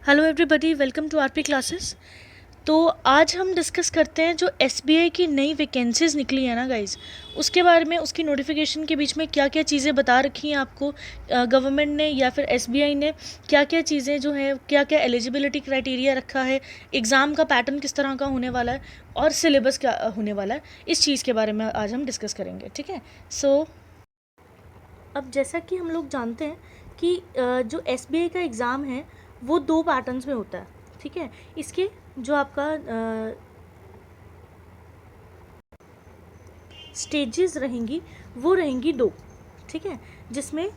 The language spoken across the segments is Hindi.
Hello everybody, welcome to RP classes. तो आज हम डिस्कस करते हैं जो एसबीआई की नई वैकेंसीज़ निकली है ना गाइस, उसके बारे में। उसकी नोटिफिकेशन के बीच में क्या क्या चीज़ें बता रखी हैं आपको गवर्नमेंट ने या फिर एसबीआई ने, क्या क्या चीज़ें जो है, क्या क्या एलिजिबिलिटी क्राइटेरिया रखा है, एग्ज़ाम का पैटर्न किस तरह का होने वाला है और सिलेबस क्या होने वाला है, इस चीज़ के बारे में आज हम डिस्कस करेंगे। ठीक है। अब जैसा कि हम लोग जानते हैं कि जो एसबीआई का एग्ज़ाम है वो 2 पैटर्न्स में होता है। ठीक है। इसके जो आपका स्टेजेस रहेंगी वो रहेंगी 2। ठीक है। जिसमें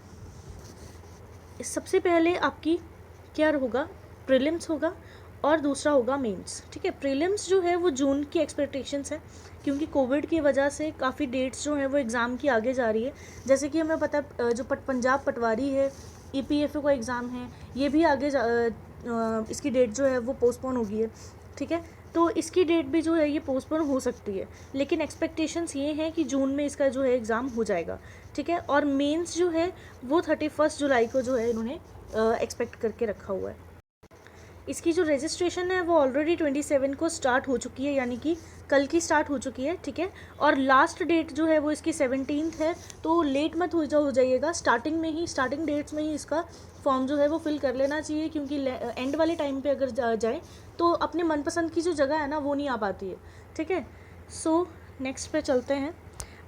सबसे पहले आपकी क्या होगा, प्रीलिम्स होगा और दूसरा होगा मेंस। ठीक है। प्रीलिम्स जो है वो जून की एक्सपेक्टेशंस है, क्योंकि कोविड की वजह से काफ़ी डेट्स जो हैं वो एग्ज़ाम की आगे जा रही है। जैसे कि हमें पता है जो पंजाब पटवारी है, ईपीएफओ का एग्ज़ाम है, ये भी आगे इसकी डेट जो है वो पोस्टपोन होगी है। ठीक है। तो इसकी डेट भी जो है ये पोस्टपोन हो सकती है, लेकिन एक्सपेक्टेशंस ये हैं कि जून में इसका जो है एग्ज़ाम हो जाएगा। ठीक है। और मेंस जो है वो 31 जुलाई को जो है इन्होंने एक्सपेक्ट करके रखा हुआ है। इसकी जो रजिस्ट्रेशन है वो ऑलरेडी 27 को स्टार्ट हो चुकी है, यानी कि कल की स्टार्ट हो चुकी है। ठीक है। और लास्ट डेट जो है वो इसकी 17 है, तो लेट मत हो जाइएगा। स्टार्टिंग डेट्स में ही इसका फॉर्म जो है वो फिल कर लेना चाहिए, क्योंकि एंड वाले टाइम पे अगर जाए तो अपने मनपसंद की जो जगह है ना वो नहीं आ पाती है। ठीक है। सो नेक्स्ट पे चलते हैं।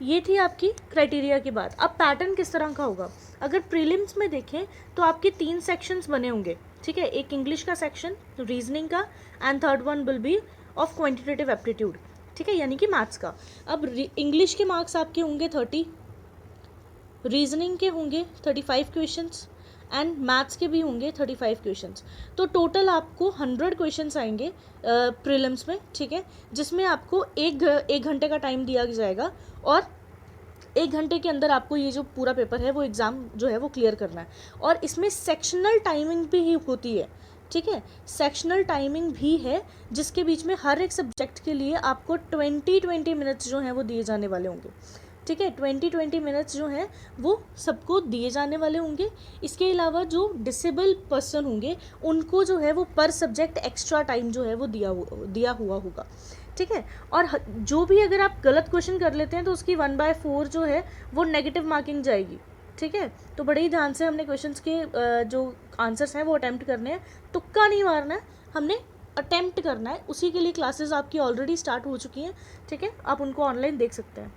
ये थी आपकी क्राइटेरिया की बात। अब पैटर्न किस तरह का होगा, अगर प्रीलिम्स में देखें तो आपके 3 सेक्शंस बने होंगे। ठीक है। एक इंग्लिश का सेक्शन, रीजनिंग का, and third one will be of quantitative aptitude. ठीक है, यानी कि मैथ्स का। अब इंग्लिश के मार्क्स आपके होंगे 30, रीजनिंग के होंगे 35 क्वेश्चंस एंड मैथ्स के भी होंगे 35 क्वेश्चंस। तो टोटल आपको 100 क्वेश्चंस आएंगे प्रीलिम्स में। ठीक है। जिसमें आपको एक घंटे का टाइम दिया जाएगा और 1 घंटे के अंदर आपको ये जो पूरा पेपर है वो एग्ज़ाम जो है वो क्लियर करना है। और इसमें सेक्शनल टाइमिंग भी होती है। ठीक है। सेक्शनल टाइमिंग भी है, जिसके बीच में हर एक सब्जेक्ट के लिए आपको 20 मिनट्स जो हैं वो दिए जाने वाले होंगे। ठीक है। 20 मिनट्स जो हैं वो सबको दिए जाने वाले होंगे। इसके अलावा जो डिसेबल पर्सन होंगे उनको जो है वो पर सब्जेक्ट एक्स्ट्रा टाइम जो है वो दिया हुआ होगा। ठीक है। और जो भी अगर आप गलत क्वेश्चन कर लेते हैं तो उसकी 1/4 जो है वो नेगेटिव मार्किंग जाएगी। ठीक है। तो बड़े ही ध्यान से हमने क्वेश्चंस के जो आंसर्स हैं वो अटैम्प्ट करने हैं, तुक्का नहीं मारना है, हमने अटैम्प्ट करना है। उसी के लिए क्लासेस आपकी ऑलरेडी स्टार्ट हो चुकी हैं। ठीक है। आप उनको ऑनलाइन देख सकते हैं।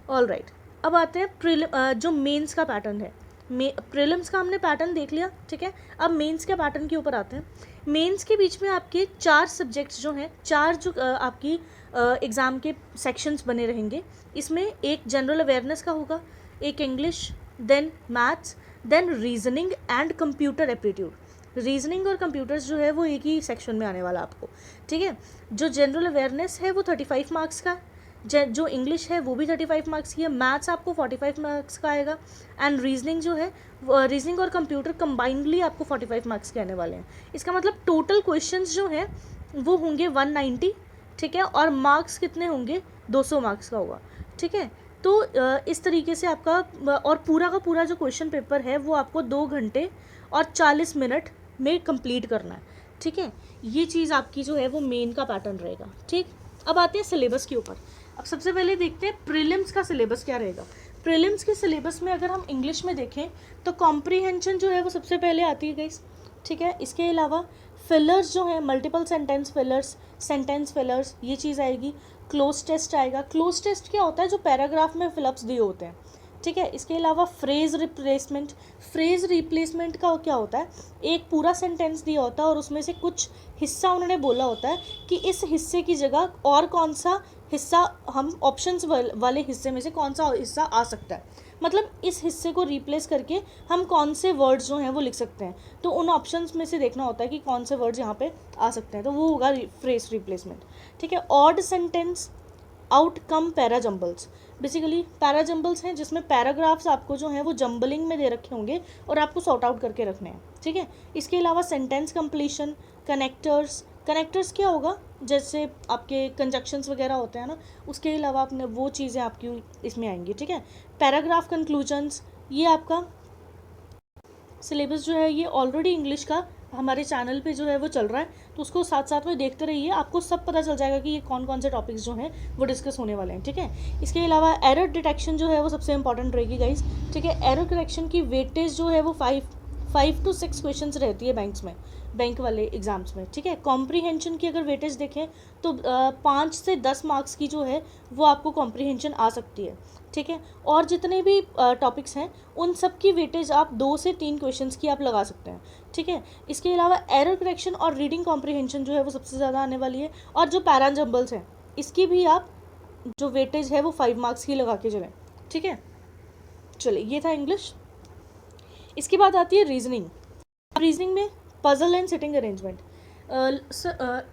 All right. अब आते हैं जो मेंस का पैटर्न है। प्रीलिम्स का हमने पैटर्न देख लिया। ठीक है। अब मेंस के पैटर्न के ऊपर आते हैं। मेंस के बीच में आपके 4 सब्जेक्ट्स जो हैं, 4 जो आपकी एग्ज़ाम के सेक्शंस बने रहेंगे। इसमें एक जनरल अवेयरनेस का होगा, एक English, then maths, then reasoning and computer aptitude. Reasoning और कंप्यूटर्स जो है वो एक ही सेक्शन में आने वाला आपको। ठीक है। जो जनरल अवेयरनेस है वो 35 मार्क्स का, जो इंग्लिश है वो भी 35 मार्क्स की है, मैथ्स आपको 45 मार्क्स का आएगा, एंड रीजनिंग जो है रीजनिंग और कंप्यूटर कंबाइंडली आपको 45 मार्क्स के आने वाले हैं। इसका मतलब टोटल क्वेश्चंस जो हैं वो होंगे 190। ठीक है। और मार्क्स कितने होंगे, 200 मार्क्स का होगा। ठीक है। तो इस तरीके से आपका और पूरा का पूरा जो क्वेश्चन पेपर है वो आपको 2 घंटे और 40 मिनट में कंप्लीट करना है। ठीक है। ये चीज़ आपकी जो है वो मेन का पैटर्न रहेगा। ठीक। अब आते हैं सिलेबस के ऊपर। अब सबसे पहले देखते हैं प्रीलिम्स का सिलेबस क्या रहेगा। प्रीलिम्स के सिलेबस में अगर हम इंग्लिश में देखें तो कॉम्प्रीहेंशन जो है वो सबसे पहले आती है गाइस। ठीक है। इसके अलावा फिलर्स जो है, multiple sentence fillers, sentence fillers, ये चीज़ आएगी। क्लोज टेस्ट आएगा। क्लोज टेस्ट क्या होता है, जो पैराग्राफ में फिलअप्स दिए होते हैं। ठीक है। इसके अलावा फ्रेज रिप्लेसमेंट का क्या होता है, एक पूरा सेंटेंस दिया होता है और उसमें से कुछ हिस्सा उन्होंने बोला होता है कि इस हिस्से की जगह और कौन सा हिस्सा, हम ऑप्शंस वाले हिस्से में से कौन सा हिस्सा आ सकता है, मतलब इस हिस्से को रिप्लेस करके हम कौन से वर्ड्स जो हैं वो लिख सकते हैं। तो उन ऑप्शंस में से देखना होता है कि कौन से वर्ड्स यहाँ पे आ सकते हैं, तो वो होगा फ्रेज रिप्लेसमेंट। ठीक है। Odd sentence, outcome, para jumbles. Basically para jumbles हैं जिसमें पैराग्राफ्स आपको जो हैं वो जम्बलिंग में दे रखे होंगे और आपको सॉर्ट आउट करके रखने हैं। ठीक है। इसके अलावा सेंटेंस कंप्लीशन, कनेक्टर्स क्या होगा, जैसे आपके कंजक्शंस वगैरह होते हैं ना, उसके अलावा आपने वो चीज़ें आपकी इसमें आएंगी। ठीक है। पैराग्राफ कंक्लूजन्स, ये आपका सिलेबस जो है ये ऑलरेडी इंग्लिश का हमारे चैनल पे जो है वो चल रहा है, तो उसको साथ साथ में देखते रहिए, आपको सब पता चल जाएगा कि ये कौन कौन से टॉपिक्स जो हैं वो डिस्कस होने वाले हैं, ठीक है। इसके अलावा एरर डिटेक्शन जो है वो सबसे इंपॉर्टेंट रहेगी गाइज, ठीक है। एरर करेक्शन की वेटेज जो है वो 5 to 6 क्वेश्चंस रहती है बैंक वाले एग्जाम्स में, ठीक है। कॉम्प्रीहेंशन की अगर वेटेज देखें तो 5 से 10 मार्क्स की जो है वो आपको कॉम्प्रीहेंशन आ सकती है, ठीक है। और जितने भी टॉपिक्स हैं उन सब की वेटेज आप 2 से 3 क्वेश्चंस की आप लगा सकते हैं, ठीक है। इसके अलावा एरर करेक्शन और रीडिंग कॉम्प्रीहेंशन जो है वो सबसे ज़्यादा आने वाली है, और जो पैराजम्बल्स हैं इसकी भी आप जो वेटेज है वो 5 मार्क्स की लगा के चलें, ठीक है। चलिए, ये था इंग्लिश। इसके बाद आती है रीजनिंग। रीजनिंग में पजल एंड सिटिंग अरेंजमेंट।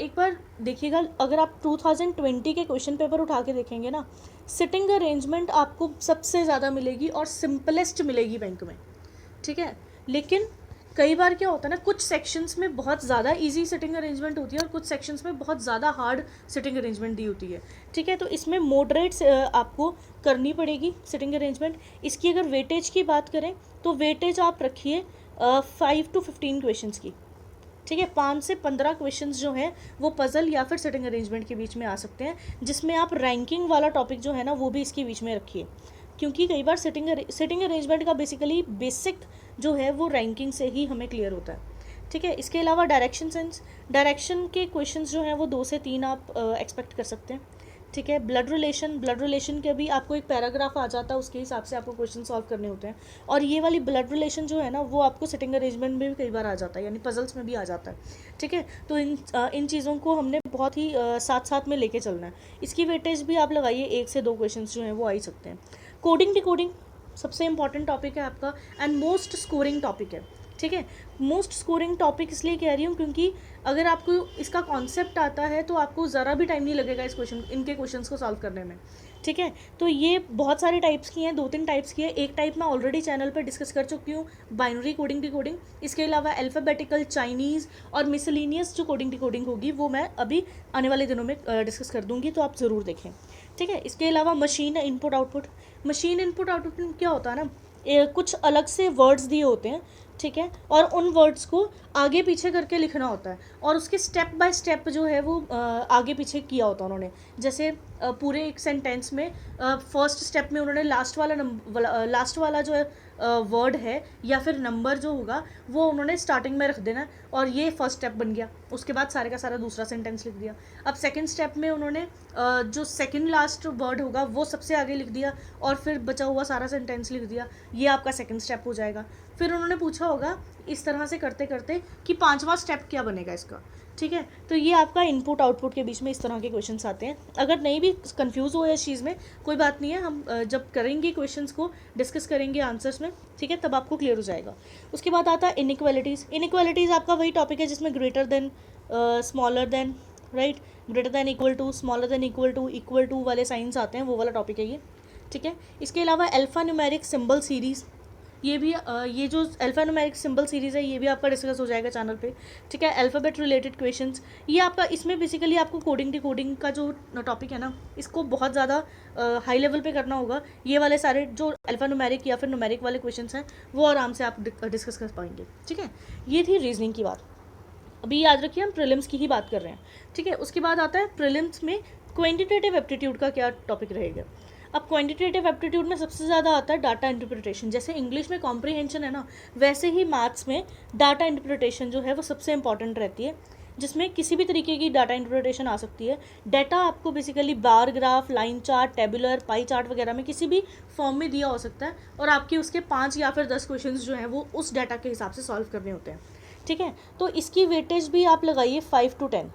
एक बार देखिएगा, अगर आप 2020 के क्वेश्चन पेपर उठा के देखेंगे ना, सिटिंग अरेंजमेंट आपको सबसे ज़्यादा मिलेगी और सिंपलेस्ट मिलेगी बैंक में, ठीक है। लेकिन कई बार क्या होता है ना, कुछ सेक्शंस में बहुत ज़्यादा इजी सिटिंग अरेंजमेंट होती है और कुछ सेक्शंस में बहुत ज़्यादा हार्ड सिटिंग अरेंजमेंट दी होती है, ठीक है। तो इसमें मॉडरेट आपको करनी पड़ेगी सिटिंग अरेंजमेंट। इसकी अगर वेटेज की बात करें तो वेटेज आप रखिए 5 to 15 क्वेश्चंस की, ठीक है। 5 से 15 क्वेश्चंस जो हैं वो पजल या फिर सिटिंग अरेंजमेंट के बीच में आ सकते हैं, जिसमें आप रैंकिंग वाला टॉपिक जो है ना वो भी इसके बीच में रखिए, क्योंकि कई बार सिटिंग अरेंजमेंट का बेसिकली बेसिक जो है वो रैंकिंग से ही हमें क्लियर होता है, ठीक है। इसके अलावा डायरेक्शन सेंस, डायरेक्शन के क्वेश्चंस जो हैं वो 2 से 3 आप एक्सपेक्ट कर सकते हैं, ठीक है। ब्लड रिलेशन के भी आपको एक पैराग्राफ आ जाता है, उसके हिसाब से आपको क्वेश्चन सॉल्व करने होते हैं। और ये वाली ब्लड रिलेशन जो है ना वो आपको सिटिंग अरेंजमेंट में भी कई बार आ जाता है, यानी पजल्स में भी आ जाता है, ठीक है। तो इन चीज़ों को हमने बहुत ही साथ साथ में लेके चलना है। इसकी वेटेज भी आप लगाइए, 1 से 2 क्वेश्चन जो हैं वो आ ही सकते हैं। कोडिंग डिकोडिंग सबसे इंपॉर्टेंट टॉपिक है आपका एंड मोस्ट स्कोरिंग टॉपिक है, ठीक है। मोस्ट स्कोरिंग टॉपिक इसलिए कह रही हूँ क्योंकि अगर आपको इसका कॉन्सेप्ट आता है तो आपको ज़रा भी टाइम नहीं लगेगा इनके क्वेश्चंस को सॉल्व करने में, ठीक है। तो ये बहुत सारे टाइप्स की हैं, 2-3 टाइप्स की है। एक टाइप मैं ऑलरेडी चैनल पर डिस्कस कर चुकी हूँ, बाइनरी कोडिंग डिकोडिंग। इसके अलावा अल्फ़ाबेटिकल, चाइनीज़ और मिसलिनियस जो कोडिंग डिकोडिंग होगी वो मैं अभी आने वाले दिनों में डिस्कस कर दूँगी, तो आप ज़रूर देखें, ठीक है। इसके अलावा machine input output. Machine input output में क्या होता है ना, कुछ अलग से वर्ड्स दिए होते हैं, ठीक है, और उन वर्ड्स को आगे पीछे करके लिखना होता है और उसके स्टेप बाय स्टेप जो है वो आगे पीछे किया होता है उन्होंने। जैसे पूरे एक सेंटेंस में फर्स्ट स्टेप में उन्होंने लास्ट वाला जो है वर्ड है या फिर नंबर जो होगा वो उन्होंने स्टार्टिंग में रख देना, और ये फर्स्ट स्टेप बन गया। उसके बाद सारे का सारा दूसरा सेंटेंस लिख दिया। अब सेकंड स्टेप में उन्होंने जो सेकंड लास्ट वर्ड होगा वो सबसे आगे लिख दिया और फिर बचा हुआ सारा सेंटेंस लिख दिया, ये आपका सेकंड स्टेप हो जाएगा। फिर उन्होंने पूछा होगा इस तरह से करते करते कि 5वां स्टेप क्या बनेगा इसका, ठीक है। तो ये आपका इनपुट आउटपुट के बीच में इस तरह के क्वेश्चंस आते हैं। अगर नहीं भी कंफ्यूज हो इस चीज़ में, कोई बात नहीं है, हम जब करेंगे क्वेश्चंस को डिस्कस करेंगे आंसर्स में, ठीक है, तब आपको क्लियर हो जाएगा। उसके बाद आता है इनइक्वालिटीज़। इनइक्वालिटीज़ आपका वही टॉपिक है जिसमें greater than, smaller than, right, greater than, equal to, smaller than, equal to वाले साइंस आते हैं, वो वाला टॉपिक है ये, ठीक है। इसके अलावा अल्फ़ा न्यूमेरिक सिंबल सीरीज़, ये भी ये जो अल्फ़ा न्यूमेरिक सिंबल सीरीज़ है ये भी आपका डिस्कस हो जाएगा चैनल पे, ठीक है। अल्फ़ाबेट रिलेटेड क्वेश्चंस, ये आपका, इसमें बेसिकली आपको कोडिंग डिकोडिंग का जो टॉपिक है ना इसको बहुत ज़्यादा हाई लेवल पे करना होगा। ये वाले सारे जो अल्फ़ा न्यूमेरिक या फिर न्यूमेरिक वाले क्वेश्चंस हैं वो आराम से आप डिस्कस कर पाएंगे, ठीक है। ये थी रीजनिंग की बात। अभी याद रखिए हम प्रीलिम्स की ही बात कर रहे हैं, ठीक है। उसके बाद आता है प्रीलिम्स में क्वांटिटेटिव एप्टीट्यूड का क्या टॉपिक रहेगा। अब क्वांटिटेटिव एप्टीट्यूड में सबसे ज़्यादा आता है डाटा इंटरप्रिटेशन। जैसे इंग्लिश में कॉम्प्रीहेंशन है ना, वैसे ही मैथ्स में डाटा इंटरप्रिटेशन जो है वो सबसे इंपॉर्टेंट रहती है, जिसमें किसी भी तरीके की डाटा इंटरप्रिटेशन आ सकती है। डाटा आपको basically bar graph, line chart, tabular, pie chart वगैरह में किसी भी फॉर्म में दिया हो सकता है, और आपके उसके 5 या फिर 10 क्वेश्चंस जो हैं वो उस डाटा के हिसाब से सॉल्व करने होते हैं, ठीक है। तो इसकी वेटेज भी आप लगाइए 5 to 10,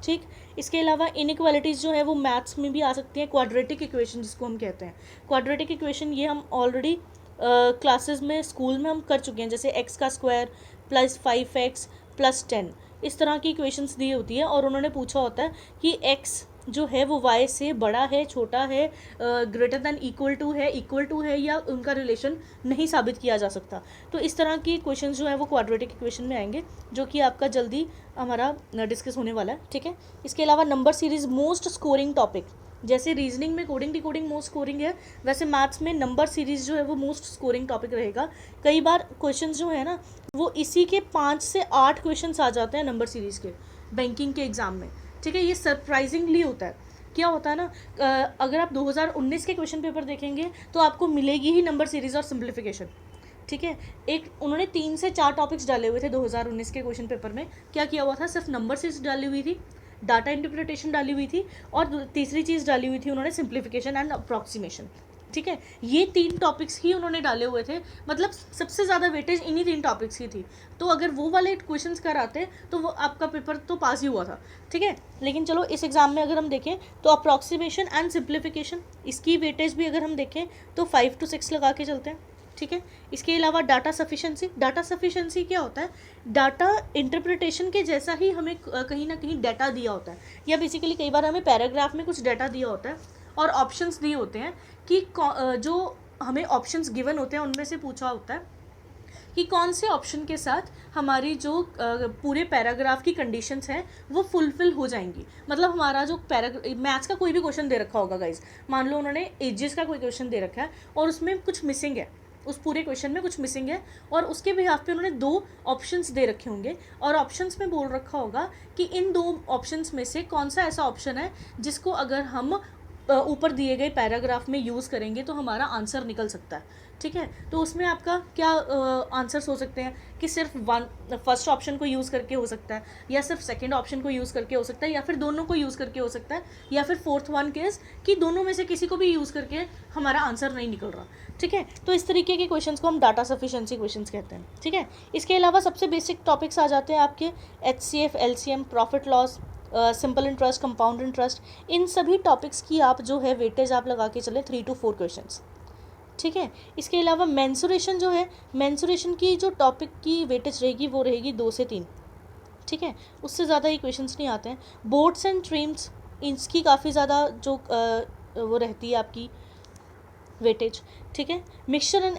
ठीक। इसके अलावा इनइक्वालिटीज़ जो है वो मैथ्स में भी आ सकती हैं। क्वाड्रेटिक इक्वेशन जिसको हम कहते हैं, क्वाड्रेटिक इक्वेशन ये हम ऑलरेडी क्लासेस में, स्कूल में हम कर चुके हैं। जैसे x का स्क्वायर प्लस 5x प्लस 10, इस तरह की इक्वेशंस दी होती है और उन्होंने पूछा होता है कि x जो है वो y से बड़ा है, छोटा है, ग्रेटर दैन, इक्वल टू है या उनका रिलेशन नहीं साबित किया जा सकता। तो इस तरह की क्वेश्चन जो है वो क्वाड्रेटिक इक्वेशन में आएंगे, जो कि आपका जल्दी हमारा डिस्कस होने वाला है, ठीक है। इसके अलावा number series most scoring topic, जैसे रीजनिंग में कोडिंग डिकोडिंग मोस्ट स्कोरिंग है, वैसे मैथ्स में नंबर सीरीज जो है वो मोस्ट स्कोरिंग टॉपिक रहेगा। कई बार क्वेश्चन जो है ना वो इसी के 5 से 8 क्वेश्चन आ जाते हैं नंबर सीरीज के बैंकिंग के एग्जाम में, ठीक है। ये सरप्राइजिंगली होता है। क्या होता है ना, अगर आप 2019 के क्वेश्चन पेपर देखेंगे तो आपको मिलेगी ही नंबर सीरीज और सिंप्लीफिकेशन, ठीक है। एक उन्होंने 3 से 4 टॉपिक्स डाले हुए थे 2019 के क्वेश्चन पेपर में। क्या किया हुआ था, सिर्फ नंबर सीरीज डाली हुई थी, डाटा इंटरप्रिटेशन डाली हुई थी, और तीसरी चीज़ डाली हुई थी उन्होंने सिंप्लीफिकेशन एंड अप्रॉक्सीमेशन, ठीक है। ये 3 टॉपिक्स ही उन्होंने डाले हुए थे, मतलब सबसे ज़्यादा वेटेज इन्हीं 3 टॉपिक्स की थी। तो अगर वो वाले क्वेश्चंस कराते तो वो आपका पेपर तो पास ही हुआ था, ठीक है। लेकिन चलो इस एग्ज़ाम में अगर हम देखें तो अप्रॉक्सीमेशन एंड सिंप्लीफिकेशन, इसकी वेटेज भी अगर हम देखें तो 5 to 6 लगा के चलते हैं, ठीक है। इसके अलावा डाटा सफिशेंसी क्या होता है, डाटा इंटरप्रिटेशन के जैसा ही हमें कहीं ना कहीं डाटा दिया होता है, या बेसिकली कई बार हमें पैराग्राफ में कुछ डाटा दिया होता है और ऑप्शंस दिए होते हैं कि जो हमें ऑप्शंस गिवन होते हैं उनमें से पूछा होता है कि कौन से ऑप्शन के साथ हमारी जो पूरे पैराग्राफ की कंडीशंस हैं वो फुलफिल हो जाएंगी। मतलब हमारा जो मैथ्स का कोई भी क्वेश्चन दे रखा होगा गाइज, मान लो उन्होंने एजेस का कोई क्वेश्चन दे रखा है और उसमें कुछ मिसिंग है, उस पूरे क्वेश्चन में कुछ मिसिंग है, और उसके बिहाफ पे उन्होंने 2 ऑप्शंस दे रखे होंगे और ऑप्शंस में बोल रखा होगा कि इन 2 ऑप्शंस में से कौन सा ऐसा ऑप्शन है जिसको अगर हम ऊपर दिए गए पैराग्राफ में यूज़ करेंगे तो हमारा आंसर निकल सकता है, ठीक है। तो उसमें आपका क्या आंसर्स हो सकते हैं कि सिर्फ फर्स्ट ऑप्शन को यूज़ करके हो सकता है, या सिर्फ सेकंड ऑप्शन को यूज़ करके हो सकता है, या फिर दोनों को यूज़ करके हो सकता है, या फिर फोर्थ वन केस कि दोनों में से किसी को भी यूज़ करके हमारा आंसर नहीं निकल रहा, ठीक है। तो इस तरीके के क्वेश्चंस को हम डाटा सफिशिएंसी क्वेश्चंस कहते हैं, ठीक है। इसके अलावा सबसे बेसिक टॉपिक्स आ जाते हैं आपके HCF, LCM, profit loss, simple interest, compound interest. इन सभी टॉपिक्स की आप जो है वेटेज आप लगा के चले 3 to 4 क्वेश्चंस, ठीक है। इसके अलावा मेंसुरेशन जो है, मेंसुरेशन की जो टॉपिक की वेटेज रहेगी वो रहेगी 2 से 3, ठीक है। उससे ज़्यादा ये क्वेश्चंस नहीं आते हैं। बोर्ड्स एंड ट्रीम्स, इसकी काफ़ी ज़्यादा जो वो रहती है आपकी वेटेज, ठीक है। मिक्सचर एंड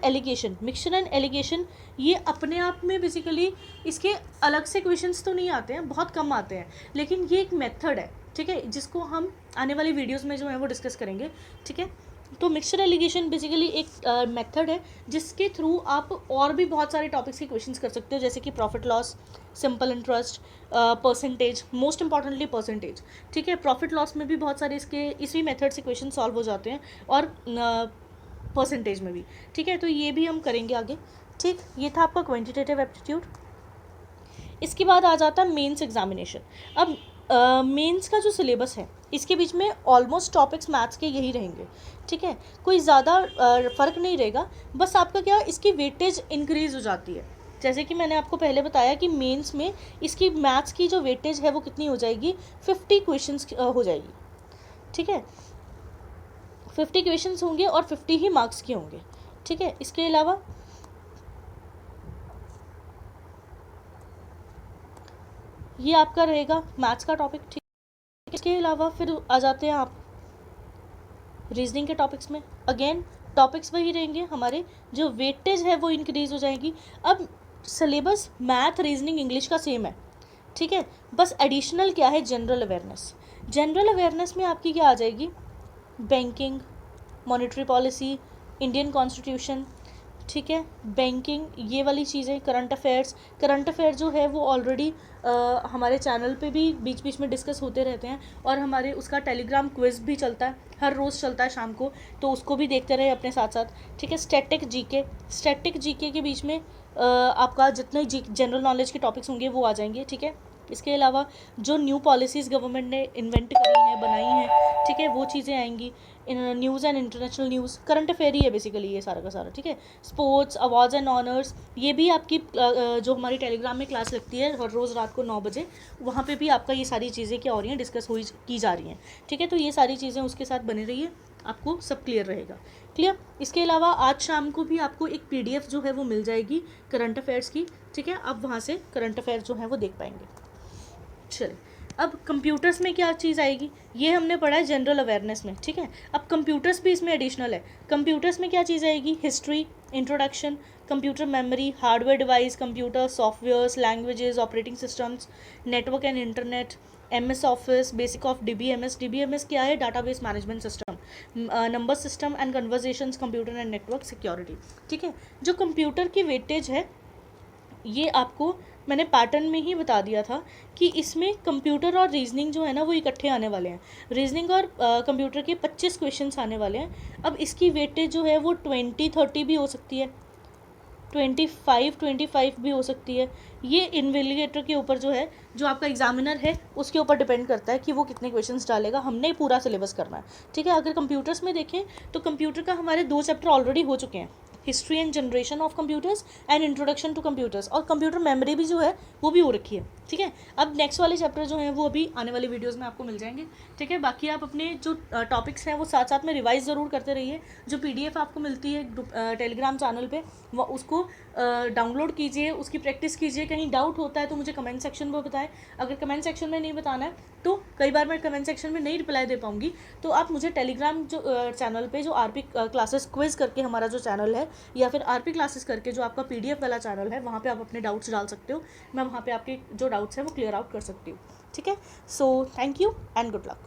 एलिगेशन ये अपने आप में बेसिकली इसके अलग से क्वेश्चंस तो नहीं आते हैं, बहुत कम आते हैं, लेकिन ये एक मेथड है, ठीक है, जिसको हम आने वाली वीडियोस में जो है वो डिस्कस करेंगे, ठीक है। तो मिक्सचर एलिगेशन बेसिकली एक मेथड है जिसके थ्रू आप और भी बहुत सारे टॉपिक्स के क्वेश्चंस कर सकते हो, जैसे कि profit loss, simple interest, percentage, most importantly percentage, ठीक है। प्रॉफिट लॉस में भी बहुत सारे इसके इसी मेथड से क्वेश्चन सॉल्व हो जाते हैं, और परसेंटेज में भी, ठीक है। तो ये भी हम करेंगे आगे, ठीक। ये था आपका क्वांटिटेटिव एप्टीट्यूड। इसके बाद आ जाता है मेंस एग्जामिनेशन। अब मेंस का जो सिलेबस है इसके बीच में ऑलमोस्ट टॉपिक्स मैथ्स के यही रहेंगे, ठीक है। कोई ज़्यादा फ़र्क नहीं रहेगा, बस आपका क्या इसकी वेटेज इंक्रीज़ हो जाती है। जैसे कि मैंने आपको पहले बताया कि मेंस में इसकी मैथ्स की जो वेटेज है वो कितनी हो जाएगी, 50 क्वेश्चंस हो जाएगी, ठीक है। 50 क्वेश्चंस होंगे और 50 ही मार्क्स के होंगे, ठीक है। इसके अलावा ये आपका रहेगा मैथ्स का टॉपिक, ठीक है। इसके अलावा फिर आ जाते हैं आप रीजनिंग के टॉपिक्स में। अगेन टॉपिक्स वही रहेंगे हमारे, जो वेटेज है वो इंक्रीज़ हो जाएगी। अब सिलेबस मैथ, रीजनिंग, इंग्लिश का सेम है, ठीक है। बस एडिशनल क्या है, जनरल अवेयरनेस। जनरल अवेयरनेस में आपकी क्या आ जाएगी, banking, monetary policy, Indian constitution, ठीक है, बैंकिंग, ये वाली चीज़ें, करंट अफेयर जो है वो ऑलरेडी हमारे चैनल पे भी बीच बीच में डिस्कस होते रहते हैं, और हमारे उसका टेलीग्राम क्विज़ भी चलता है, हर रोज़ चलता है शाम को, तो उसको भी देखते रहे अपने साथ साथ, ठीक है। स्टैटिक जीके के बीच में आपका जितने जनरल नॉलेज के टॉपिक्स होंगे वो आ जाएंगे, ठीक है। इसके अलावा जो न्यू पॉलिसीज़ गवर्नमेंट ने इन्वेंट करी हैं, बनाई हैं, ठीक है, वो चीज़ें आएंगी। News and international news, current affair ही है बेसिकली ये सारा का सारा, ठीक है। स्पोर्ट्स, अवार्ड्स एंड ऑनर्स, ये भी आपकी जो हमारी टेलीग्राम में क्लास लगती है हर रोज़ रात को 9 बजे, वहाँ पे भी आपका ये सारी चीज़ें क्या हो रही हैं, डिस्कस की जा रही हैं, ठीक है। तो ये सारी चीज़ें उसके साथ बने रहिए, आपको सब क्लियर रहेगा, क्लियर। इसके अलावा आज शाम को भी आपको एक PDF जो है वो मिल जाएगी करंट अफेयर्स की, ठीक है। आप वहाँ से करंट अफेयर्स जो है वो देख पाएंगे। चलिए, अब कंप्यूटर्स में क्या चीज़ आएगी, ये हमने पढ़ा है जनरल अवेयरनेस में, ठीक है। अब कंप्यूटर्स भी इसमें एडिशनल है। कंप्यूटर्स में क्या चीज़ आएगी, history, introduction, computer memory, hardware device, computer, softwares, languages, operating systems, network and internet, MS office, basic of DBMS। DBMS क्या है? Database management system, number system and conversations, computer and network security. ठीक है, जो कंप्यूटर की वेटेज है ये आपको मैंने पैटर्न में ही बता दिया था कि इसमें कंप्यूटर और रीजनिंग जो है ना वो इकट्ठे आने वाले हैं। रीजनिंग और कंप्यूटर के 25 क्वेश्चंस आने वाले हैं। अब इसकी वेटेज जो है वो 20-30 भी हो सकती है, 25-25 भी हो सकती है। ये इन्वेलिगेटर के ऊपर जो है, जो आपका एग्जामिनर है उसके ऊपर डिपेंड करता है कि वो कितने क्वेश्चंस डालेगा। हमने पूरा सिलेबस करना है। ठीक है, अगर कंप्यूटर्स में देखें तो कंप्यूटर का हमारे 2 चैप्टर ऑलरेडी हो चुके हैं, history and generation of computers and introduction to computers, और कंप्यूटर मेमोरी भी जो है वो भी हो रखी है। ठीक है, अब नेक्स्ट वाले चैप्टर जो हैं वो अभी आने वाली वीडियोस में आपको मिल जाएंगे। ठीक है, बाकी आप अपने जो टॉपिक्स हैं वो साथ साथ में रिवाइज ज़रूर करते रहिए। जो PDF आपको मिलती है टेलीग्राम चैनल पे वो उसको डाउनलोड कीजिए, उसकी प्रैक्टिस कीजिए। कहीं डाउट होता है तो मुझे कमेंट सेक्शन में बताएं। अगर कमेंट सेक्शन में नहीं बताना है तो कई बार मैं कमेंट सेक्शन में नहीं रिप्लाई दे पाऊँगी, तो आप मुझे टेलीग्राम जो चैनल पे जो RP क्लासेस क्विज करके हमारा जो चैनल है, या फिर RP क्लासेस करके जो आपका PDF वाला चैनल है, वहाँ पे आप अपने डाउट्स डाल सकते हो। मैं वहाँ पे आपके जो डाउट्स हैं वो क्लियर आउट कर सकती हूँ। ठीक है, so thank you and good luck.